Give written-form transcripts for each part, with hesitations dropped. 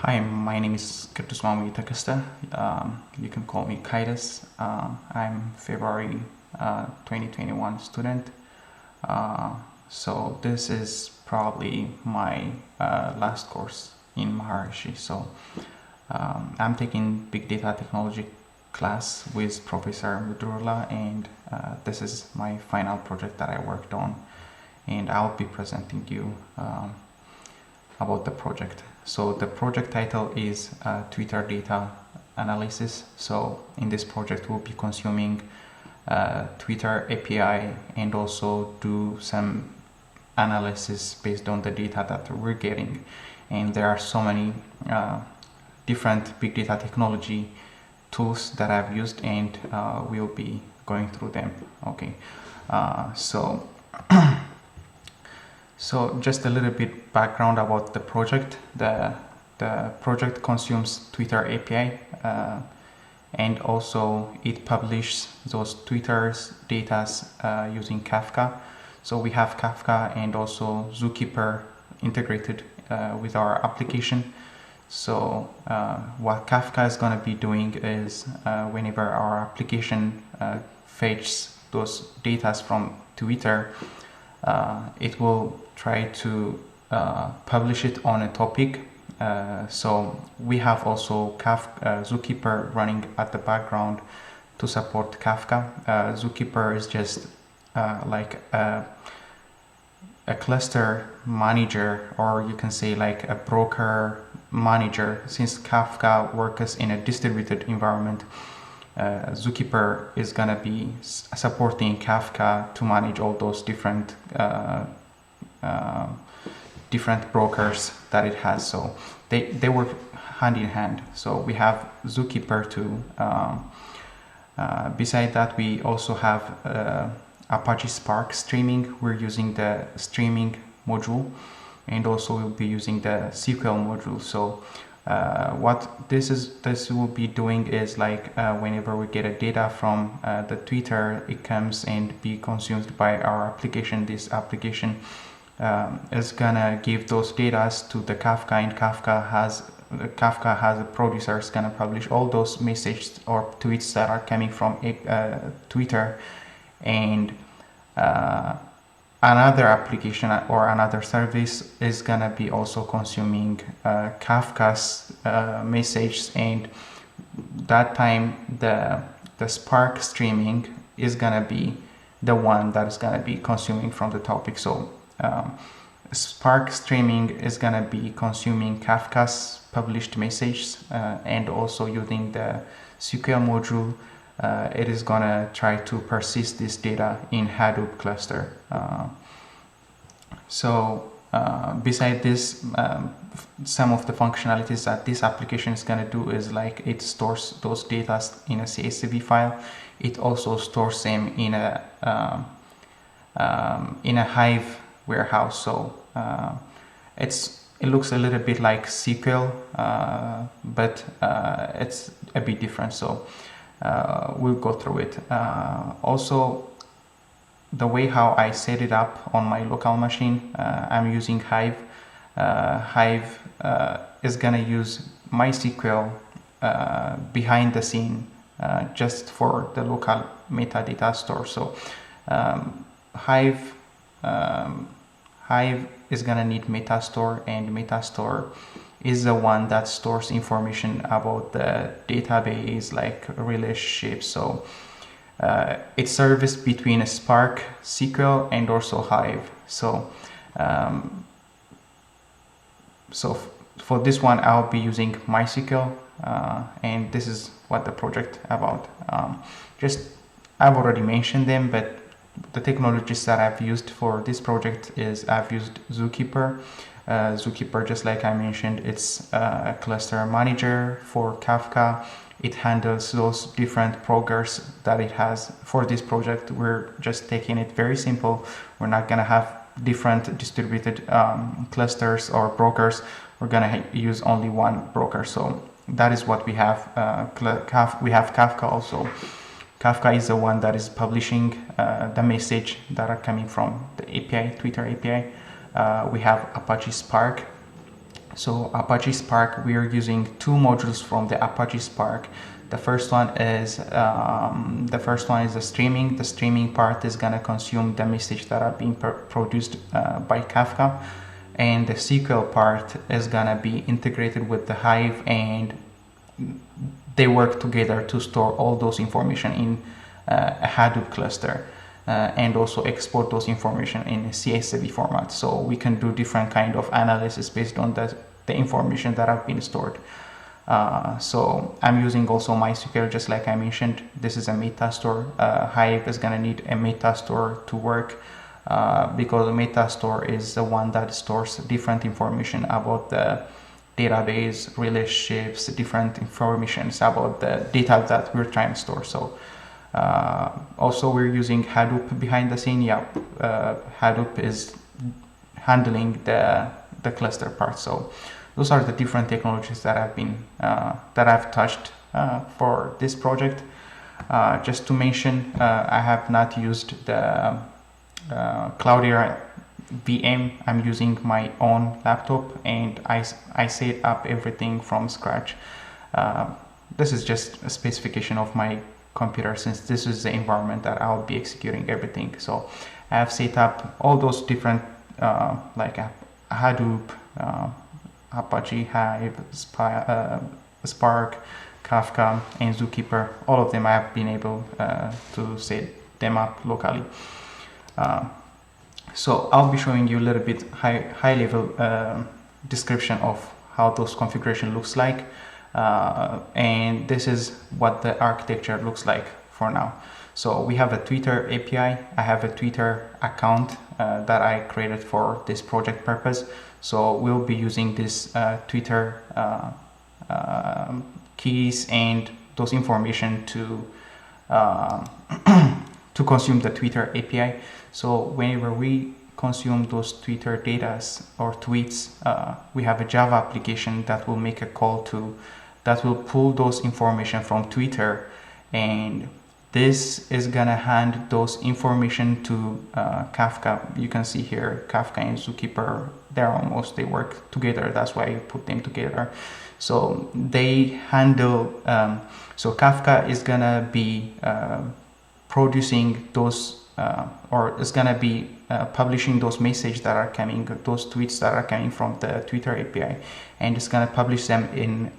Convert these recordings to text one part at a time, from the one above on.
Hi, my name is KidusTekeste. You can call me Kidus. I'm February 2021 student. So this is probably my last course in Maharishi. So I'm taking Big Data Technology class with Professor Mudrula, and this is my final project that I worked on, and I'll be presenting you about the project. So the project title is Twitter data analysis. So in this project we'll be consuming Twitter API and also do some analysis based on the data that we're getting. And there are so many different big data technology tools that I've used, and we'll be going through them. Okay, So just a little bit background about the project. The project consumes Twitter API and also it publishes those Twitter's data using Kafka. So we have Kafka and also Zookeeper integrated with our application. So what Kafka is going to be doing is whenever our application fetches those data from Twitter, it will try to publish it on a topic. So we have also Zookeeper running at the background to support Kafka. Zookeeper is just like a cluster manager, or you can say like a broker manager. Since Kafka works in a distributed environment, Zookeeper is gonna be supporting Kafka to manage all those different brokers that it has. So they work hand in hand. So we have Zookeeper too. Beside that, we also have Apache Spark streaming. We're using the streaming module, and also we'll be using the SQL module. So what this will be doing is like whenever we get a data from the Twitter, it comes and be consumed by our application. This application is gonna give those data to the Kafka, and Kafka has a producer is gonna publish all those messages or tweets that are coming from Twitter, and another application or another service is gonna be also consuming Kafka's message, and that time the Spark streaming is gonna be the one that is gonna be consuming from the topic. So Spark streaming is gonna be consuming Kafka's published message, and also using the SQL module, it is gonna try to persist this data in Hadoop cluster. Beside this, some of the functionalities that this application is gonna do is like it stores those data in a CSV file. It also stores them in a Hive warehouse. So it looks a little bit like SQL, but it's a bit different. So we'll go through it. Also, the way how I set it up on my local machine, I'm using Hive. Hive is gonna use MySQL behind the scene just for the local metadata store. So Hive is gonna need Metastore, and Metastore is the one that stores information about the database, like relationships. So it serves between Spark, SQL, and also Hive. So for this one, I'll be using MySQL, and this is what the project about. I've already mentioned them, but the technologies that I've used for this project is I've used Zookeeper. Zookeeper, just like I mentioned, it's a cluster manager for Kafka. It handles those different brokers that it has. For this project, we're just taking it very simple. We're not gonna have different distributed clusters or brokers. We're gonna use only one broker. So that is what we have. We have Kafka also. Kafka is the one that is publishing the message that are coming from the API, Twitter API. We have Apache Spark. So Apache Spark, we are using two modules from the Apache Spark. The first one is the streaming. The streaming part is gonna consume the message that are being produced by Kafka, and the SQL part is gonna be integrated with the Hive, and they work together to store all those information in a Hadoop cluster. And also export those information in CSV format, so we can do different kind of analysis based on the information that have been stored. So I'm using also MySQL, just like I mentioned. This is a metastore. Hive is gonna need a metastore to work, because a metastore is the one that stores different information about the database, relationships, different informations about the data that we're trying to store. So also we're using Hadoop behind the scene. Hadoop is handling the cluster part. So those are the different technologies that I've touched for this project. Just to mention, I have not used the Cloudera VM. I'm using my own laptop, and I set up everything from scratch. This is just a specification of my computer, since this is the environment that I'll be executing everything. So I have set up all those different like Hadoop, Apache, Hive, Spark, Kafka, and Zookeeper. All of them I have been able to set them up locally. So I'll be showing you a little bit high level description of how those configuration looks like. And this is what the architecture looks like for now. So we have a Twitter API. I have a Twitter account that I created for this project purpose. So we'll be using this Twitter keys and those information to to consume the Twitter API. So whenever we consume those Twitter data or tweets, we have a Java application that will make a call that will pull those information from Twitter, and this is gonna hand those information to Kafka. You can see here Kafka and Zookeeper, they work together. That's why I put them together. So they handle, so Kafka is gonna be producing those or is gonna be publishing those messages that are coming, those tweets that are coming from the Twitter API, and it's gonna publish them in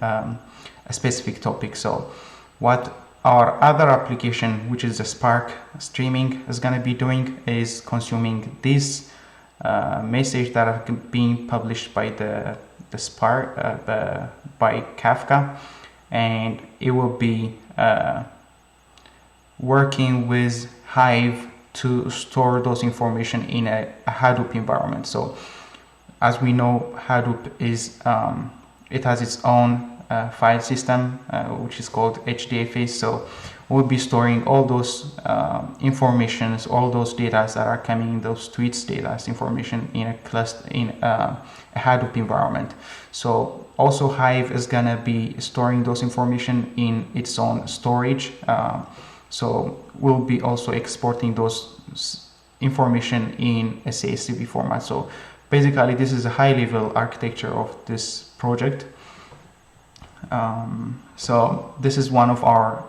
a specific topic. So what our other application, which is the Spark streaming, is gonna be doing is consuming this message that are being published by the Spark by Kafka, and it will be working with Hive to store those information in a Hadoop environment. So as we know, Hadoop is it has its own file system which is called HDFS. So we'll be storing all those informations, all those data that are coming in those tweets data information in a cluster in a Hadoop environment. So also Hive is gonna be storing those information in its own storage. So we'll be also exporting those information in a CSV format. So basically this is a high level architecture of this project. So this is one of our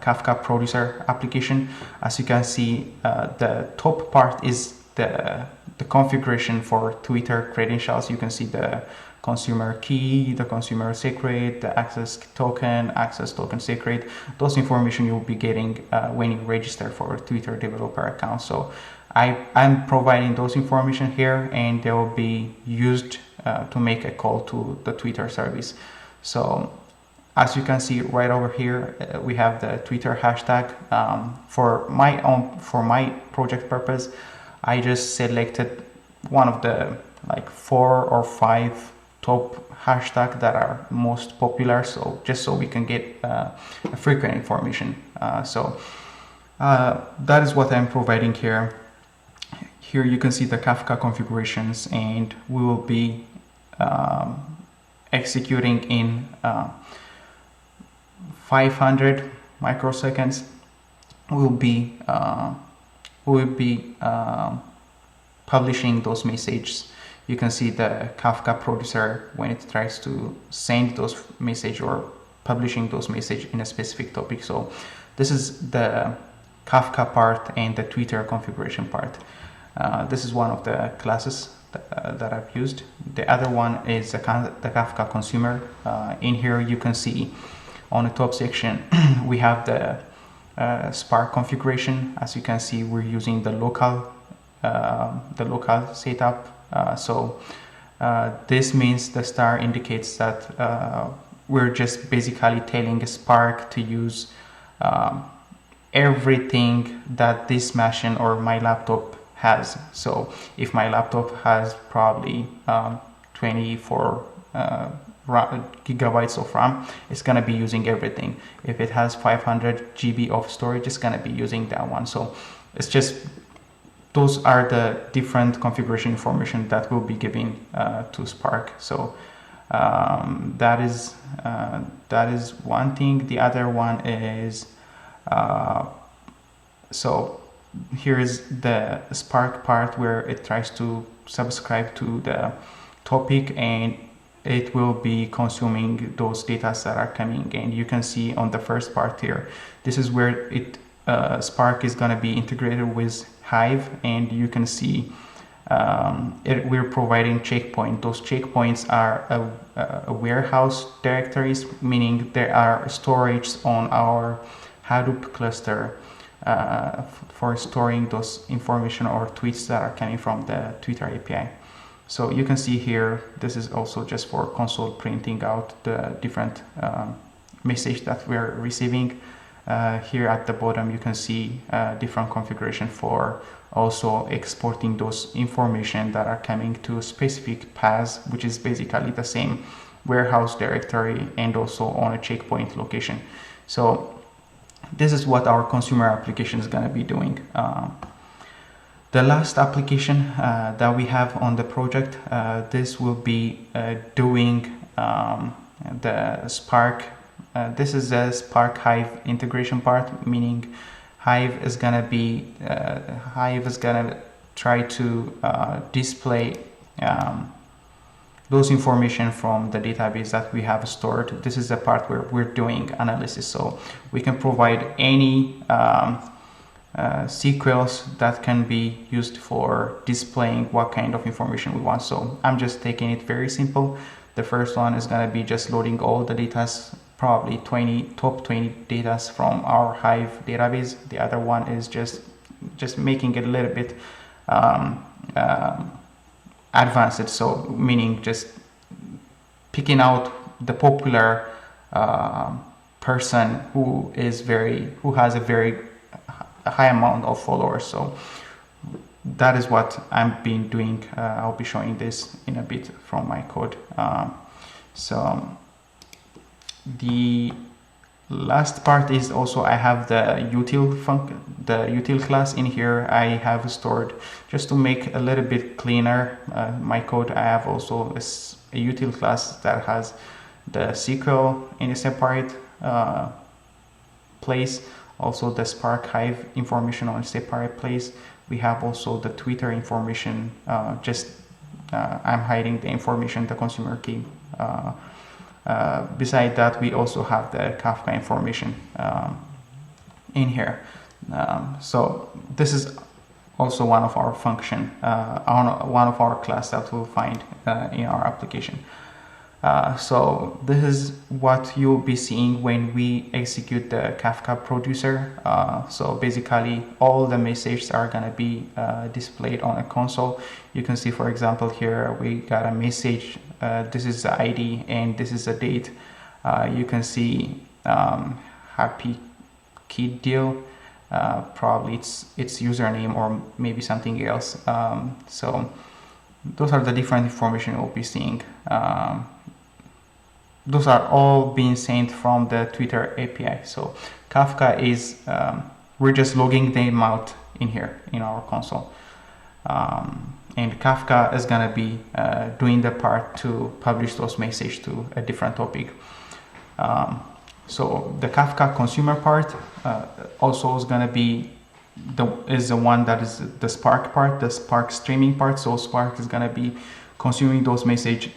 Kafka producer application. As you can see, the top part is the configuration for Twitter credentials. You can see the consumer key, the consumer secret, the access token secret. Those information you'll be getting when you register for a Twitter developer account. So I'm providing those information here, and they will be used to make a call to the Twitter service. So as you can see right over here, we have the Twitter hashtag. For my project purpose, I just selected one of the like 4 or 5 top hashtag that are most popular, so just so we can get frequent information. So that is what I'm providing here. Here you can see the Kafka configurations, and we will be executing in 500 microseconds. We'll be publishing those messages you can see the Kafka producer when it tries to send those message or publishing those message in a specific topic. So this is the Kafka part and the Twitter configuration part. This is one of the classes that I've used. The other one is the Kafka consumer. In here you can see on the top section we have the Spark configuration. As you can see, we're using the local setup. So this means the star indicates that we're just basically telling Spark to use everything that this machine or my laptop has. So if my laptop has probably 24 gigabytes of RAM, it's gonna be using everything. If it has 500 GB of storage, it's gonna be using that one. So it's just, those are the different configuration information that will be given to Spark. So that is one thing. The other one is so here is the Spark part where it tries to subscribe to the topic and it will be consuming those data that are coming. And you can see on the first part here, this is where it Spark is going to be integrated with Hive, and you can see we're providing checkpoint. Those checkpoints are a warehouse directories, meaning there are storage on our Hadoop cluster for storing those information or tweets that are coming from the Twitter API. So you can see here, this is also just for console printing out the different message that we're receiving. Here at the bottom, you can see different configuration for also exporting those information that are coming to specific paths, which is basically the same warehouse directory and also on a checkpoint location. So this is what our consumer application is going to be doing. The last application that we have on the project, this will be doing the Spark. This is the Spark Hive integration part, meaning Hive is gonna try to display those information from the database that we have stored. This is the part where we're doing analysis, so we can provide any SQLs that can be used for displaying what kind of information we want. So I'm just taking it very simple. The first one is going to be just loading all the data, probably top 20 data from our Hive database. The other one is just making it a little bit advanced, so meaning just picking out the popular person who has a very high amount of followers. So that is what I've been doing. I'll be showing this in a bit from my code. So the last part is also I have the util class in here. I have stored, just to make a little bit cleaner my code, I have also a util class that has the SQL in a separate place, also the Spark Hive information on a separate place. We have also the Twitter information, I'm hiding the information, the consumer key. Beside that, we also have the Kafka information in here. So this is also one of our function, one of our class that we'll find in our application. So this is what you'll be seeing when we execute the Kafka producer. So basically all the messages are going to be displayed on a console. You can see, for example, here we got a message. This is the ID and this is the date. You can see happy kid deal. Probably it's username or maybe something else. So those are the different information you'll be seeing. Those are all being sent from the Twitter API. So Kafka is, we're just logging them out in here in our console. And Kafka is going to be doing the part to publish those messages to a different topic. So the Kafka consumer part also is going to be the one that is the Spark part, the Spark streaming part. So Spark is going to be consuming those messages.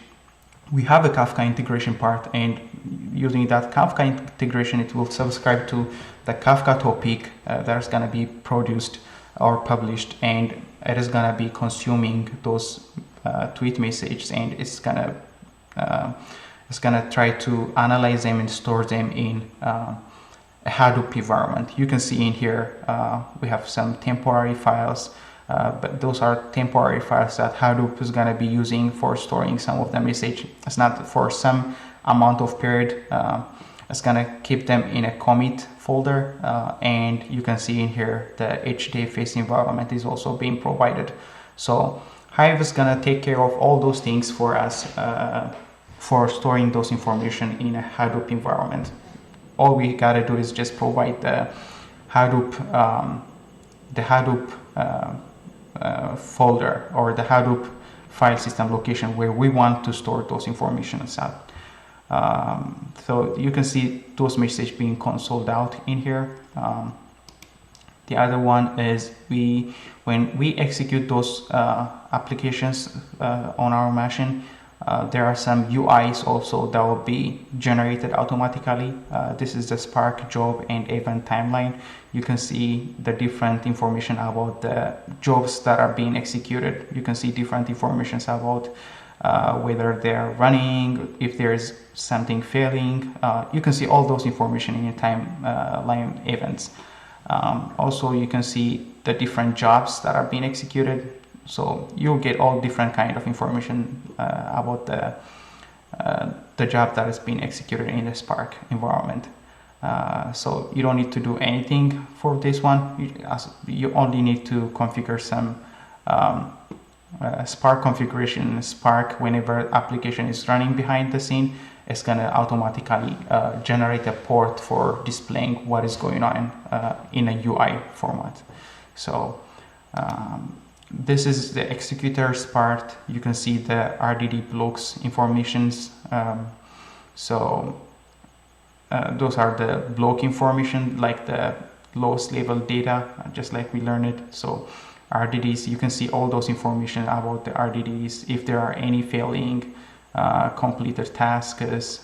We have a Kafka integration part, and using that Kafka integration, it will subscribe to the Kafka topic that is going to be produced or published, and it is going to be consuming those tweet messages, and it's going to try to analyze them and store them in a Hadoop environment. You can see in here we have some temporary files, but those are temporary files that Hadoop is going to be using for storing some of the message. It's not for some amount of period. It's going to keep them in a commit folder, and you can see in here the HDFS environment is also being provided. So Hive is going to take care of all those things for us for storing those information in a Hadoop environment. All we got to do is just provide the Hadoop folder or the Hadoop file system location where we want to store those informations at. So you can see those messages being consoled out in here. The other one is when we execute those applications on our machine, there are some UIs also that will be generated automatically. This is the Spark job and event timeline. You can see the different information about the jobs that are being executed. You can see different information about whether they're running, if there's something failing. You can see all those information in your timeline events. Also, you can see the different jobs that are being executed. So you'll get all different kind of information about the job that is being executed in the Spark environment. So you don't need to do anything for this one. You only need to configure some Spark configuration. Spark, whenever application is running behind the scene, it's going to automatically generate a port for displaying what is going on in a UI format. So this is the executors part. You can see the RDD blocks informations. Those are the block information, like the lowest level data, just like we learned it. So RDDs, you can see all those information about the RDDs. If there are any failing completed tasks,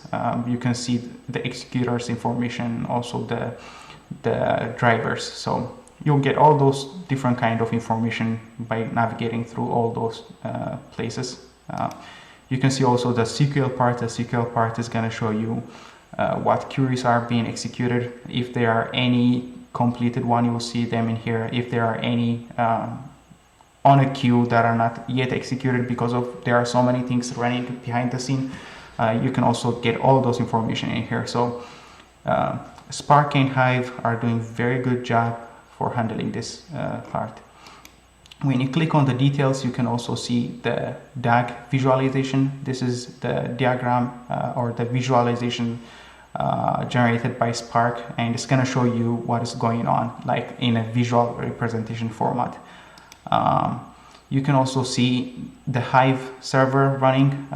you can see the executors information, also the drivers. So you'll get all those different kind of information by navigating through all those places. You can see also the SQL part. The SQL part is going to show you what queries are being executed. If there are any completed one, you will see them in here. If there are any on a queue that are not yet executed because of there are so many things running behind the scene, you can also get all those information in here. So Spark and Hive are doing very good job for handling this part. When you click on the details, you can also see the DAG visualization. This is the diagram or the visualization generated by Spark, and it's going to show you what is going on, like in a visual representation format. You can also see the Hive server running.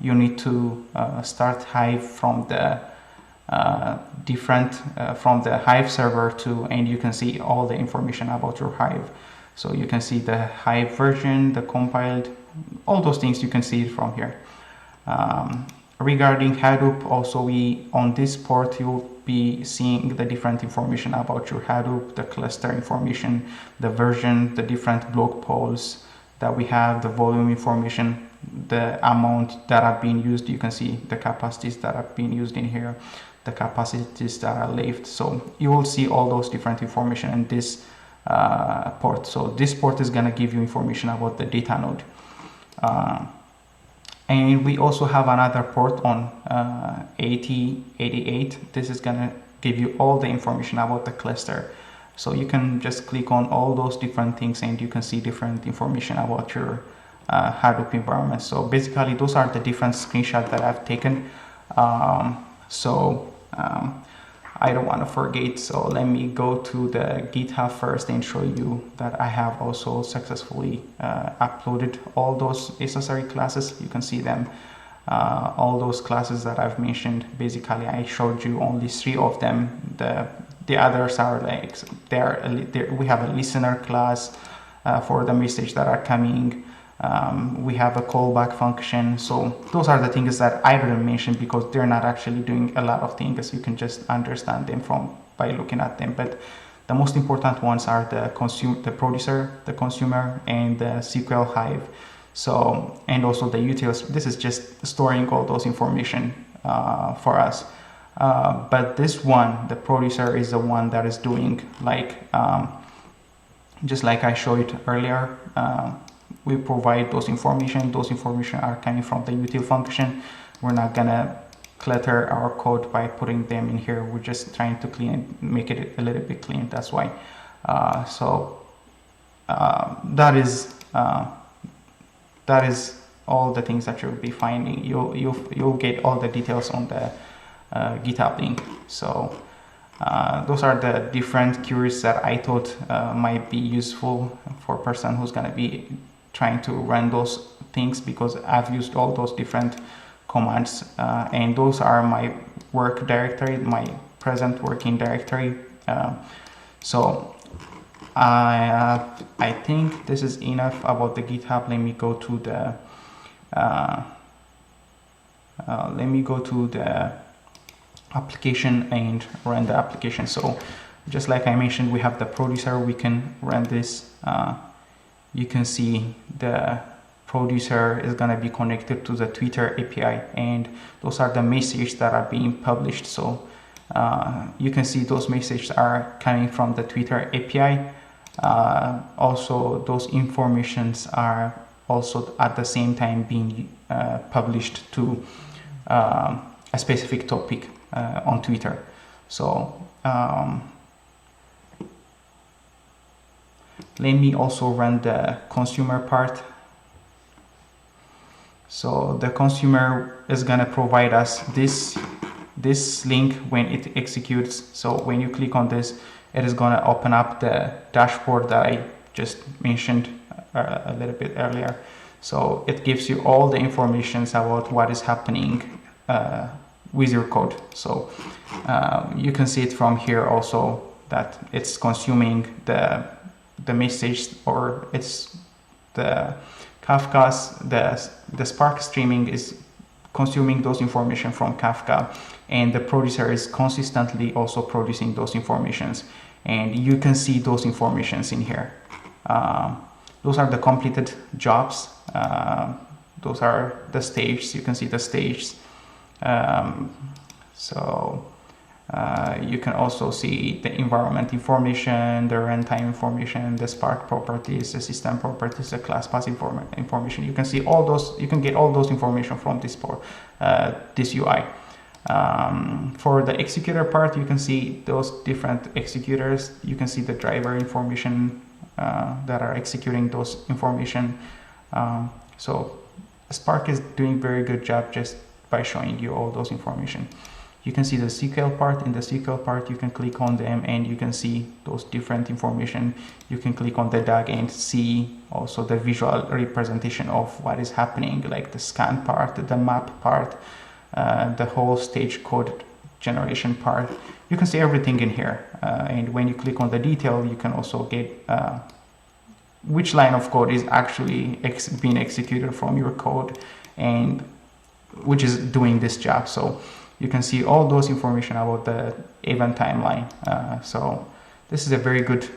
You need to start Hive from the from the Hive server and you can see all the information about your Hive. So you can see the Hive version, the compiled, all those things you can see it from here. Regarding Hadoop, also on this port you'll be seeing the different information about your Hadoop, the cluster information, the version, the different blog posts that we have, the volume information, the amount that are being used. You can see the capacities that are being used in here, the capacities that are left. So you will see all those different information in this port. So this port is going to give you information about the data node. And we also have another port on 8088. This is going to give you all the information about the cluster. So you can just click on all those different things and you can see different information about your Hadoop environment. So basically those are the different screenshots that I've taken. I don't want to forget, so let me go to the GitHub first and show you that I have also successfully uploaded all those accessory classes. You can see them, all those classes that I've mentioned. Basically I showed you only 3 of them. The others are like we have a listener class for the message that are coming. We have a callback function. So those are the things that I didn't mention because they're not actually doing a lot of things. You can just understand them by looking at them. But the most important ones are the producer, the consumer, and the SQL Hive. So, and also the utils. This is just storing all those information for us. But this one, the producer, is the one that is doing just like I showed it earlier. We provide those information. Those information are coming from the util function. We're not gonna clutter our code by putting them in here. We're just trying to make it a little bit clean. That's why. That is all the things that you'll be finding. You'll get all the details on the GitHub link. So those are the different queries that I thought might be useful for a person who's gonna be trying to run those things, because I've used all those different commands and those are my work directory, my present working directory. So I think this is enough about the GitHub. Let me go to the application and run the application. So just like I mentioned, we have the producer. We can run this. You can see the producer is going to be connected to the Twitter API, and those are the messages that are being published. So you can see those messages are coming from the Twitter API. Also, those informations are also at the same time being published to a specific topic on Twitter. So let me also run the consumer part. So the consumer is gonna provide us this link when it executes. So when you click on this, it is gonna open up the dashboard that I just mentioned a little bit earlier. So it gives you all the information about what is happening with your code. So you can see it from here also that it's consuming the message, or it's the Kafka's, the Spark streaming is consuming those information from Kafka, and the producer is consistently also producing those informations, and you can see those informations in here. Those are the completed jobs. Those are the stages. You can see the stages. You can also see the environment information, the runtime information, the Spark properties, the system properties, the class path information. You can see all those. You can get all those information from this UI. For the executor part, you can see those different executors. You can see the driver information that are executing those information. So Spark is doing very good job just by showing you all those information. You can see the SQL part. In the SQL part, you can click on them and you can see those different information. You can click on the DAG and see also the visual representation of what is happening, like the scan part, the map part, the whole stage code generation part. You can see everything in here. And when you click on the detail, you can also get which line of code is actually being executed from your code and which is doing this job. So you can see all those information about the event timeline. So this is a very good,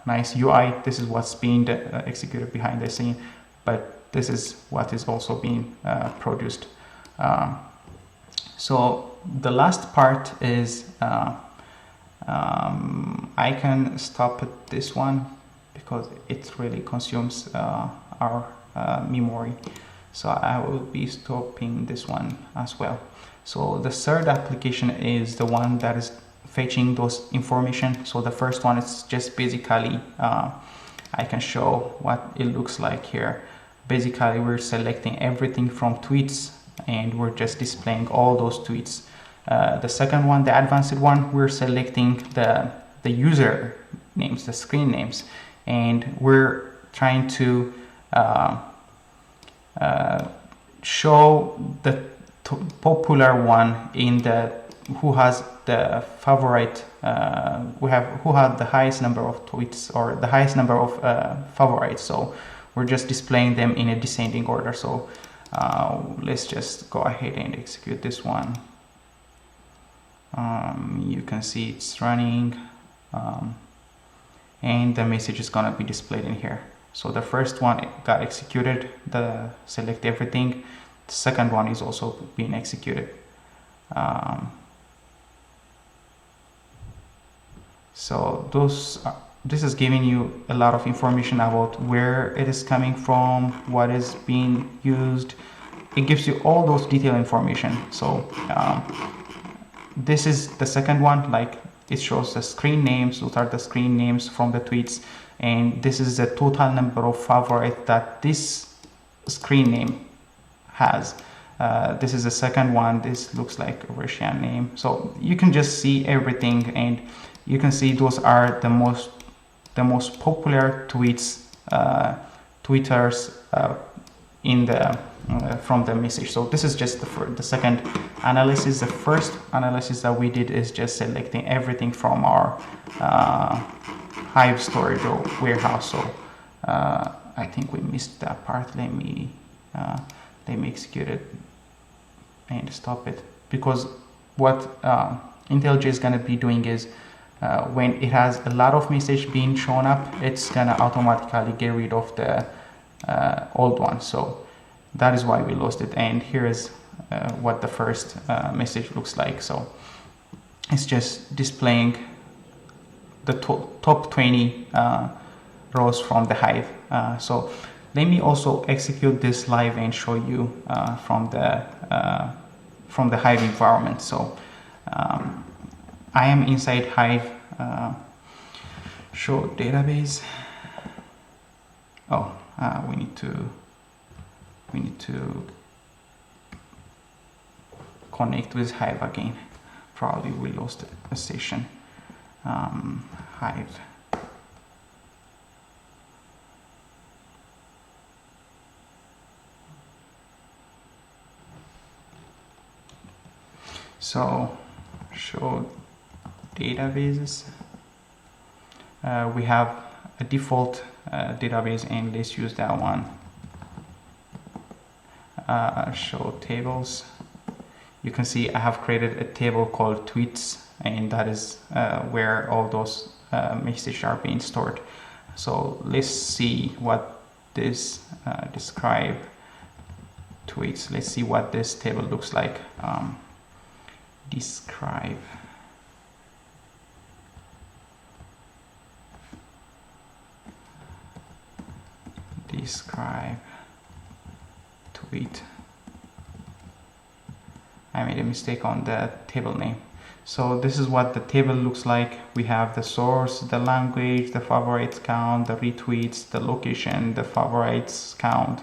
nice UI. This is what's being executed behind the scene, but this is what is also being produced. So the last part is, I can stop at this one because it really consumes our memory. So I will be stopping this one as well. So the third application is the one that is fetching those information. So the first one is just basically, I can show what it looks like here. Basically, we're selecting everything from tweets and we're just displaying all those tweets. The second one, the advanced one, we're selecting the user names, the screen names, and we're trying to show the popular one in the who has the favorite who had the highest number of tweets or the highest number of favorites. So we're just displaying them in a descending order. So let's just go ahead and execute this one. You can see it's running, and the message is gonna be displayed in here. So the first one got executed, the select everything. The second one is also being executed. So this is giving you a lot of information about where it is coming from, what is being used. It gives you all those detailed information. So this is the second one, like it shows the screen names. Those are the screen names from the tweets, and this is the total number of favorites that this screen name has. This is the second one. This looks like a Russian name. So you can just see everything, and you can see those are the most popular tweets, tweeters in the from the message. So this is just the second analysis. The first analysis that we did is just selecting everything from our Hive storage or warehouse. So I think we missed that part. Let me execute it and stop it, because what IntelliJ is going to be doing is when it has a lot of message being shown up, it's going to automatically get rid of the old one. So that is why we lost it. And here is what the first message looks like. So it's just displaying the top 20 rows from the Hive. So let me also execute this live and show you from the Hive environment. So I am inside Hive. Show database. Oh, we need to connect with Hive again. Probably we lost a session. Hive. So show databases. We have a default database, and let's use that one. Show tables. You can see I have created a table called tweets, and that is where all those messages are being stored. So let's see what this describe tweets. Let's see what this table looks like. Describe. Describe tweet. I made a mistake on the table name. So this is what the table looks like. We have the source, the language, the favorites count, the retweets, the location, the favorites count,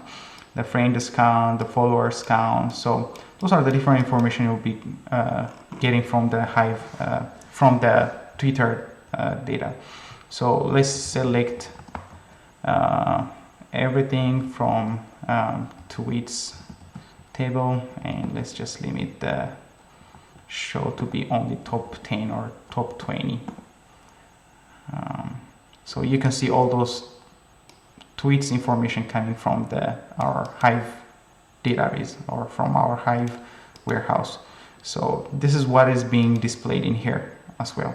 the friends count, the followers count. So those are the different information you'll be getting from the Hive, from the Twitter data. So let's select everything from tweets table, and let's just limit the show to be only top 10 or top 20. So you can see all those tweets information coming from our Hive database or from our Hive warehouse. So this is what is being displayed in here as well.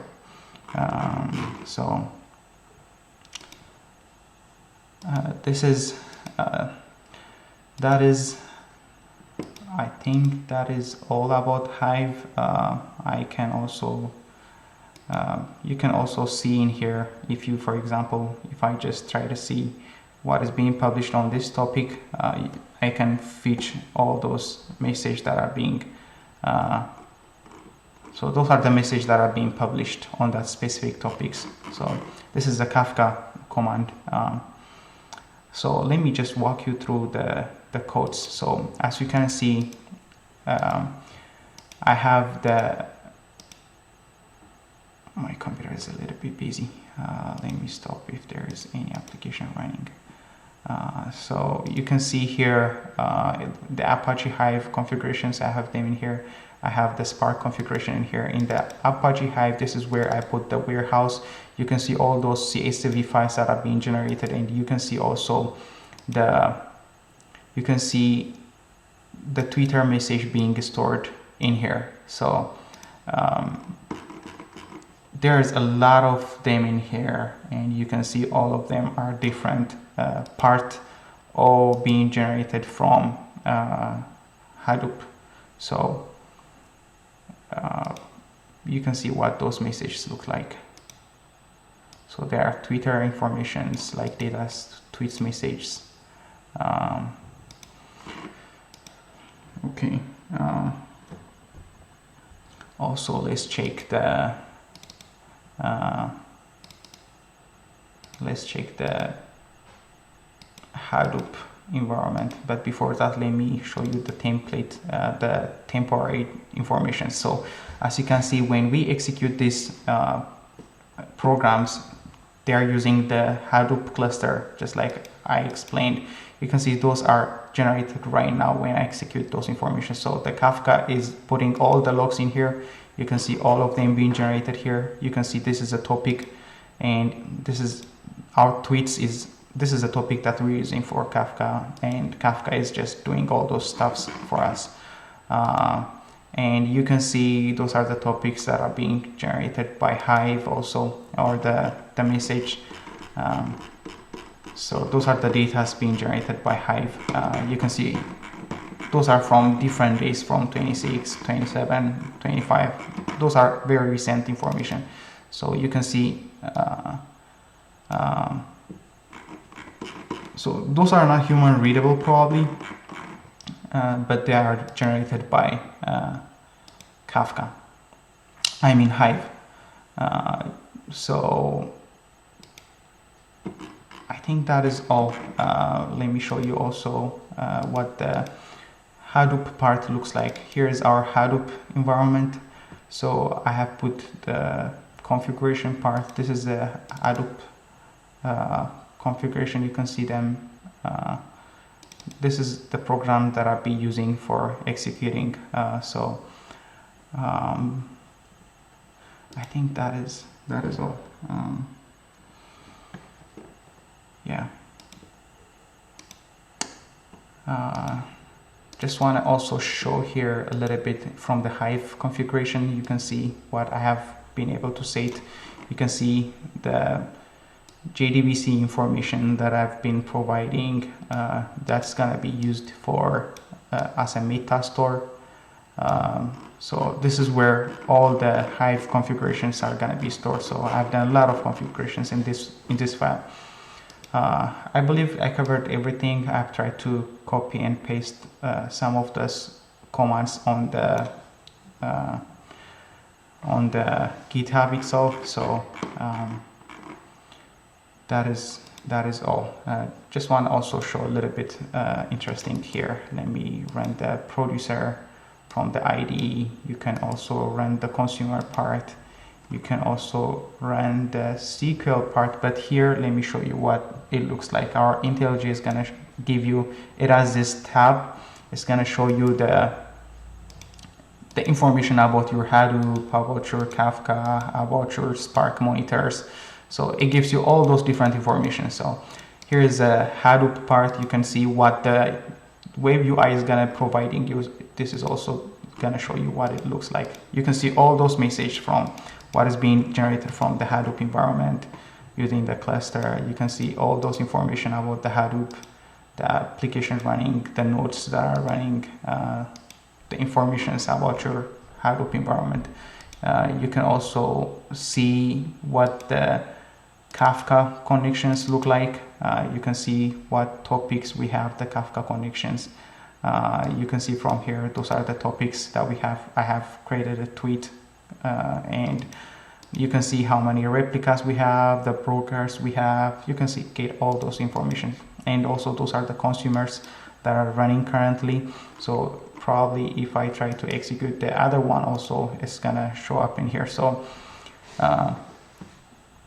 This is I think that is all about Hive. I can also you can also see in here, if you, for example, if I just try to see what is being published on this topic, I can fetch all those messages that are being so those are the messages that are being published on that specific topics. So this is the Kafka command. So let me just walk you through the codes. So as you can see, I have my computer is a little bit busy. Let me stop if there is any application running. So you can see here the Apache Hive configurations. I have them in here. I have the Spark configuration in here. In the Apache Hive, this is where I put the warehouse. You can see all those CSV files that are being generated, and you can see also you can see the Twitter message being stored in here. So there's a lot of them in here, and you can see all of them are different part, all being generated from Hadoop. So you can see what those messages look like. So there are Twitter informations like data tweets messages. Okay. Also, let's check the Hadoop environment. But before that, let me show you the template, the temporary information. So as you can see, when we execute these programs, they are using the Hadoop cluster, just like I explained. You can see those are generated right now when I execute those information. So the Kafka is putting all the logs in here. You can see all of them being generated here. You can see this is a topic, and this is our tweets this is a topic that we're using for Kafka, and Kafka is just doing all those stuffs for us. And you can see those are the topics that are being generated by Hive also, or the message. So those are the data being generated by Hive. You can see those are from different days, from 26, 27, 25. Those are very recent information. So you can see, so those are not human readable probably, but they are generated by Kafka. I mean Hive. So I think that is all. Let me show you also what the Hadoop part looks like. Here is our Hadoop environment. So I have put the configuration part. This is the Hadoop configuration. You can see them. This is the program that I'll be using for executing. I think that is all. Yeah. Just want to also show here a little bit from the Hive configuration. You can see what I have been able to set. You can see the JDBC information that I've been providing. That's gonna be used for as a meta store. So this is where all the Hive configurations are gonna be stored. So I've done a lot of configurations in this file. I believe I covered everything. I've tried to copy and paste some of those commands on the GitHub itself. So that is all. Just want to also show a little bit interesting here. Let me run the producer from the IDE. You can also run the consumer part. You can also run the SQL part, but here let me show you what it looks like. Our IntelliJ is gonna give you, it has this tab. It's gonna show you the information about your Hadoop, about your Kafka, about your Spark monitors. So it gives you all those different information. So here is a Hadoop part. You can see what the web UI is gonna providing you. This is also gonna show you what it looks like. You can see all those messages from what is being generated from the Hadoop environment using the cluster. You can see all those information about the Hadoop, the application running, the nodes that are running, the information about your Hadoop environment. You can also see what the Kafka connections look like. You can see what topics we have, the Kafka connections. You can see from here, those are the topics that we have. I have created a tweet, and you can see how many replicas we have, the brokers we have. You can see, get all those information. And also those are the consumers that are running currently. So probably if I try to execute the other one also, it's gonna show up in here. So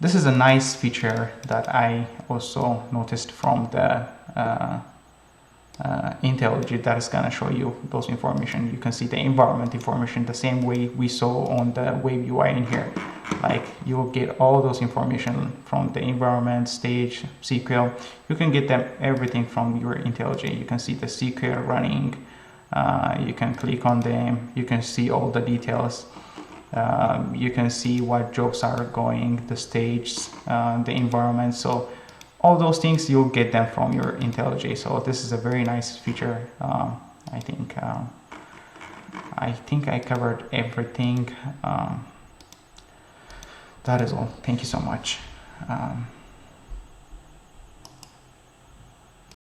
this is a nice feature that I also noticed from the IntelliJ that is going to show you those information. You can see the environment information the same way we saw on the web UI in here. Like you will get all those information from the environment, stage, SQL. You can get them everything from your IntelliJ. You can see the SQL running. You can click on them. You can see all the details. You can see what jobs are going, the stages, the environment. So all those things you'll get them from your IntelliJ. So this is a very nice feature. I think I covered everything. That is all. Thank you so much.